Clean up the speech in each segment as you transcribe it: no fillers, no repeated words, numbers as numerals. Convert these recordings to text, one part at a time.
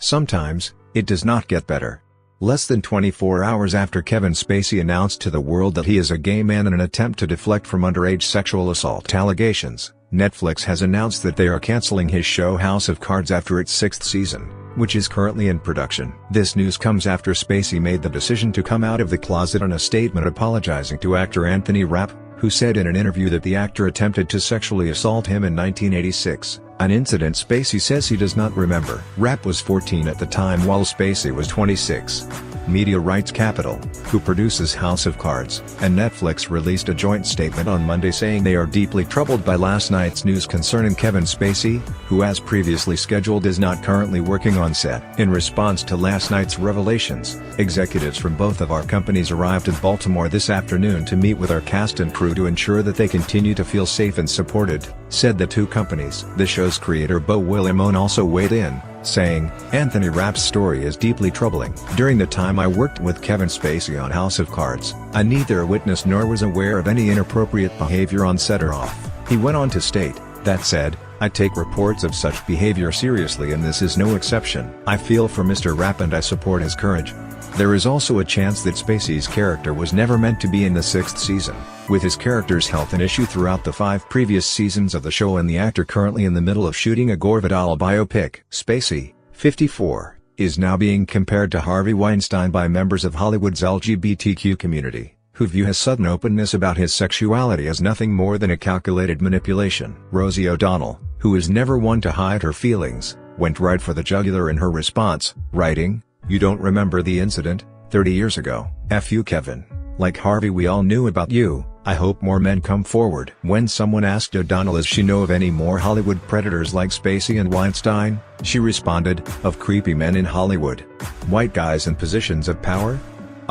Sometimes, it does not get better. Less than 24 hours after Kevin Spacey announced to the world that he is a gay man in an attempt to deflect from underage sexual assault allegations, Netflix has announced that they are canceling his show House of Cards after its 6th season, which is currently in production. This news comes after Spacey made the decision to come out of the closet on a statement apologizing to actor Anthony Rapp, who said in an interview that the actor attempted to sexually assault him in 1986, an incident Spacey says he does not remember. Rapp was 14 at the time while Spacey was 26. Media Rights Capital, who produces House of Cards, and Netflix released a joint statement on Monday saying they are deeply troubled by last night's news concerning Kevin Spacey, who as previously scheduled is not currently working on set. In response to last night's revelations, executives from both of our companies arrived in Baltimore this afternoon to meet with our cast and crew to ensure that they continue to feel safe and supported, said the two companies. The show's creator Beau Willimon also weighed in, saying, "Anthony Rapp's story is deeply troubling. During the time I worked with Kevin Spacey on House of Cards, I neither witnessed nor was aware of any inappropriate behavior on set or off." He went on to state, "That said, I take reports of such behavior seriously and this is no exception. I feel for Mr. Rapp and I support his courage." There is also a chance that Spacey's character was never meant to be in the 6th season, with his character's health an issue throughout the 5 previous seasons of the show and the actor currently in the middle of shooting a Gore Vidal biopic. Spacey, 54, is now being compared to Harvey Weinstein by members of Hollywood's LGBTQ community, who view his sudden openness about his sexuality as nothing more than a calculated manipulation. Rosie O'Donnell, who is never one to hide her feelings, went right for the jugular in her response, writing, "You don't remember the incident, 30 years ago. F you Kevin. Like Harvey we all knew about you, I hope more men come forward." When someone asked O'Donnell does she know of any more Hollywood predators like Spacey and Weinstein, she responded, "Of creepy men in Hollywood. White guys in positions of power?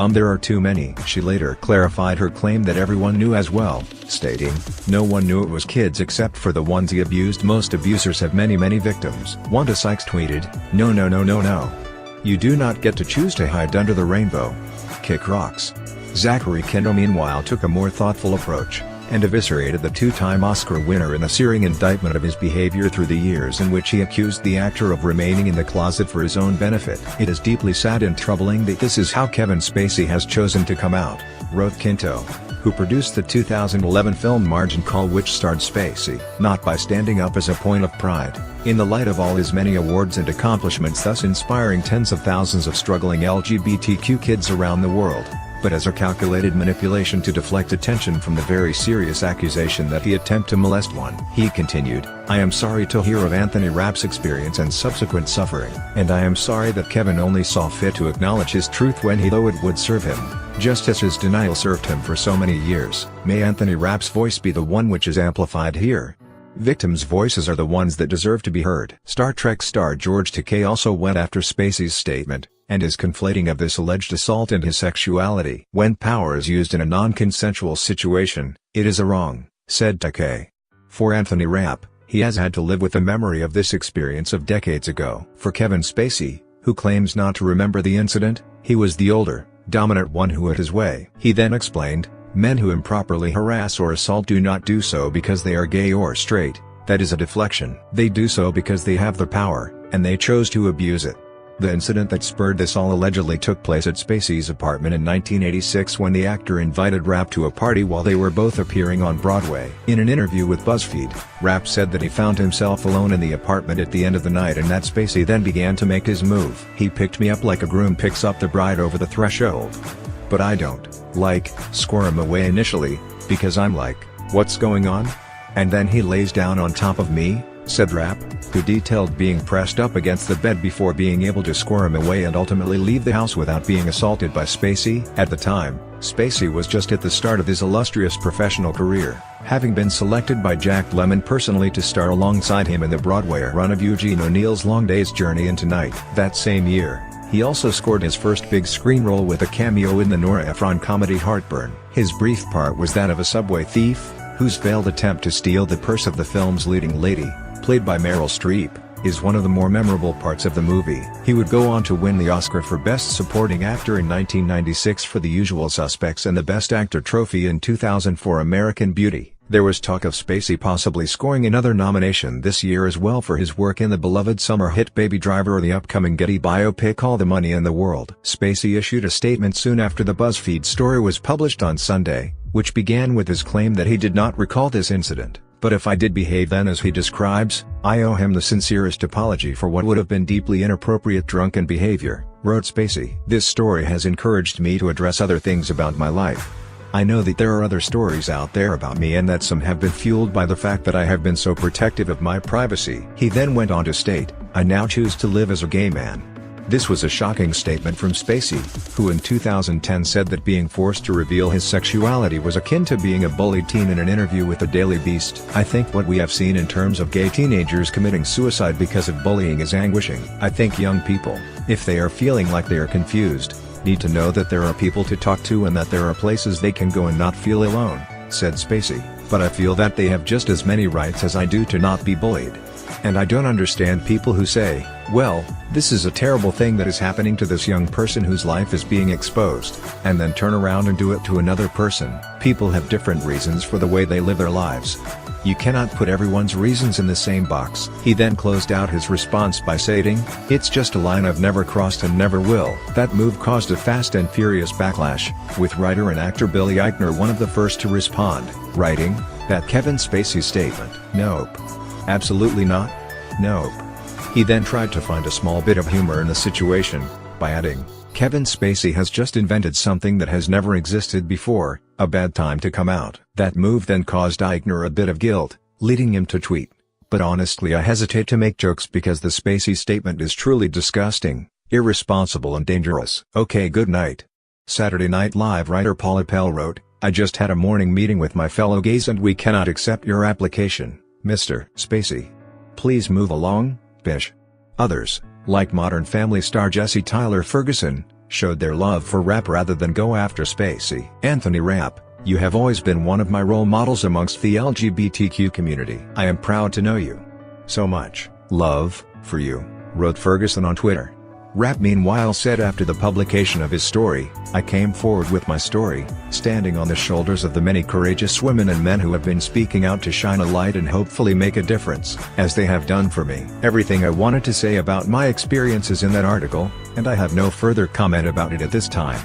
There are too many." She later clarified her claim that everyone knew as well, stating, "No one knew it was kids except for the ones he abused. Most abusers have many victims." Wanda Sykes tweeted, "No. You do not get to choose to hide under the rainbow. Kick rocks." Zachary Quinto meanwhile took a more thoughtful approach, and eviscerated the 2-time Oscar winner in a searing indictment of his behavior through the years in which he accused the actor of remaining in the closet for his own benefit. "It is deeply sad and troubling that this is how Kevin Spacey has chosen to come out," wrote Quinto, who produced the 2011 film Margin Call which starred Spacey. "Not by standing up as a point of pride, in the light of all his many awards and accomplishments thus inspiring tens of thousands of struggling LGBTQ kids around the world, but as a calculated manipulation to deflect attention from the very serious accusation that he attempted to molest one." He continued, "I am sorry to hear of Anthony Rapp's experience and subsequent suffering, and I am sorry that Kevin only saw fit to acknowledge his truth when he thought it would serve him, just as his denial served him for so many years. May Anthony Rapp's voice be the one which is amplified here. Victims' voices are the ones that deserve to be heard." Star Trek star George Takei also went after Spacey's statement, and his conflating of this alleged assault and his sexuality. "When power is used in a non-consensual situation, it is a wrong," said Takei. For Anthony Rapp, he has had to live with the memory of this experience of decades ago. For Kevin Spacey, who claims not to remember the incident, he was the older, dominant one who had his way. He then explained, "Men who improperly harass or assault do not do so because they are gay or straight, that is a deflection. They do so because they have the power, and they chose to abuse it." The incident that spurred this all allegedly took place at Spacey's apartment in 1986 when the actor invited Rapp to a party while they were both appearing on Broadway. In an interview with BuzzFeed, Rapp said that he found himself alone in the apartment at the end of the night and that Spacey then began to make his move. "He picked me up like a groom picks up the bride over the threshold. But I don't, squirm away initially, because I'm like, what's going on? And then he lays down on top of me," said Rapp, who detailed being pressed up against the bed before being able to squirm away and ultimately leave the house without being assaulted by Spacey. At the time, Spacey was just at the start of his illustrious professional career, having been selected by Jack Lemmon personally to star alongside him in the Broadway run of Eugene O'Neill's Long Day's Journey into Night. That same year, he also scored his first big screen role with a cameo in the Nora Ephron comedy Heartburn. His brief part was that of a subway thief, whose failed attempt to steal the purse of the film's leading lady, played by Meryl Streep, is one of the more memorable parts of the movie. He would go on to win the Oscar for Best Supporting Actor in 1996 for The Usual Suspects and the Best Actor trophy in 2000 for American Beauty. There was talk of Spacey possibly scoring another nomination this year as well for his work in the beloved summer hit Baby Driver or the upcoming Getty biopic All the Money in the World. Spacey issued a statement soon after the BuzzFeed story was published on Sunday, which began with his claim that he did not recall this incident. "But if I did behave then as he describes, I owe him the sincerest apology for what would have been deeply inappropriate drunken behavior," wrote Spacey. "This story has encouraged me to address other things about my life. I know that there are other stories out there about me and that some have been fueled by the fact that I have been so protective of my privacy." He then went on to state, "I now choose to live as a gay man." This was a shocking statement from Spacey, who in 2010 said that being forced to reveal his sexuality was akin to being a bullied teen in an interview with the Daily Beast. "I think what we have seen in terms of gay teenagers committing suicide because of bullying is anguishing. I think young people, if they are feeling like they are confused, need to know that there are people to talk to and that there are places they can go and not feel alone," said Spacey. "But I feel that they have just as many rights as I do to not be bullied. And I don't understand people who say, well, this is a terrible thing that is happening to this young person whose life is being exposed, and then turn around and do it to another person. People have different reasons for the way they live their lives. You cannot put everyone's reasons in the same box." He then closed out his response by stating, "It's just a line I've never crossed and never will." That move caused a fast and furious backlash, with writer and actor Billy Eichner one of the first to respond, writing, "That Kevin Spacey statement, nope. Absolutely not. Nope." He then tried to find a small bit of humor in the situation, by adding, "Kevin Spacey has just invented something that has never existed before, a bad time to come out." That move then caused Eichner a bit of guilt, leading him to tweet, "But honestly I hesitate to make jokes because the Spacey statement is truly disgusting, irresponsible and dangerous." Okay, good night. Saturday Night Live writer Paul Appel wrote, "I just had a morning meeting with my fellow gays and we cannot accept your application, Mr. Spacey. Please move along, bish." Others, like Modern Family star Jesse Tyler Ferguson, showed their love for Rapp rather than go after Spacey. "Anthony Rapp, you have always been one of my role models amongst the LGBTQ community. I am proud to know you. So much love for you," wrote Ferguson on Twitter. Rapp meanwhile said after the publication of his story, "I came forward with my story, standing on the shoulders of the many courageous women and men who have been speaking out to shine a light and hopefully make a difference, as they have done for me. Everything I wanted to say about my experiences in that article, and I have no further comment about it at this time."